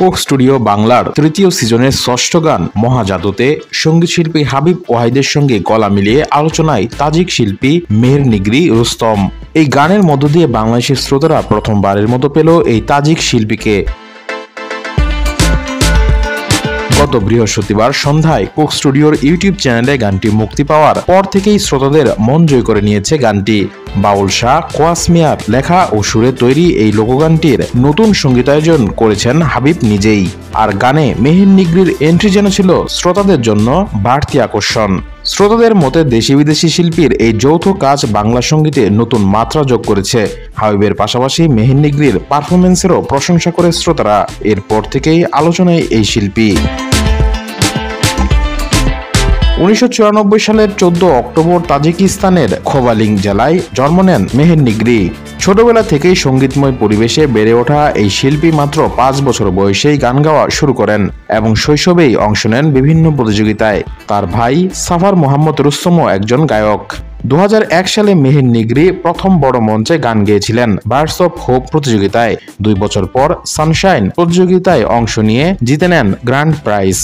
Coke studio বাংলার তৃতীয় সিজনের ষষ্ঠ গান মহাজাদুতে সঙ্গীত শিল্পী হাবিব ওয়াহিদের সঙ্গে গলা মিলিয়ে আলোচনায় তাজিক শিল্পী মেহের নিগরি রুস্তম। এই গানের মধ্য দিয়ে বাংলাদেশের শ্রোতারা প্রথমবারের মতো পেল এই তাজিক শিল্পীকে। গত বৃহস্পতিবার সন্ধ্যায় কোক স্টুডিওর ইউটিউব চ্যানেলে গানটি মুক্তি পাওয়ার পর থেকেই শ্রোতাদের মন জয় করে নিয়েছে গানটি। বাউল শাহ কোয়াস মিয়ার লেখা ও সুরে তৈরি এই লোকগানটির নতুন সঙ্গীতায়োজন করেছেন হাবিব নিজেই। আর গানে মেহের নিগরির এন্ট্রি যেন ছিল শ্রোতাদের জন্য বাড়তি আকর্ষণ। শ্রোতাদের মতে দেশি বিদেশি শিল্পীর এই যৌথ কাজ বাংলা সঙ্গীতে নতুন মাত্রা যোগ করেছে। হাবিবের পাশাপাশি মেহের নিগরির পারফরমেন্সেরও প্রশংসা করে শ্রোতারা। এরপর থেকেই আলোচনায় এই শিল্পী। 1994 সালের 14 অক্টোবর তাজিকিস্তানের খোবালিং জেলায় জন্ম নেন মেহের নিগরি। ছোটবেলা থেকেই সঙ্গীতময় পরিবেশে বেড়ে ওঠা এই শিল্পী মাত্র 5 বছর বয়সেই গান গাওয়া শুরু করেন এবং শৈশবেই অংশ নেন বিভিন্ন প্রতিযোগিতায়। তার ভাই সাফার মোহাম্মদ রুস্তমও একজন গায়ক। 2001 সালে মেহের নিগরি প্রথম বড় মঞ্চে গান গেয়েছিলেন বার্ডস অফ হোপ প্রতিযোগিতায়। 2 বছর পর সানশাইন প্রতিযোগিতায় অংশ নিয়ে জিতে নেন গ্র্যান্ড প্রাইজ।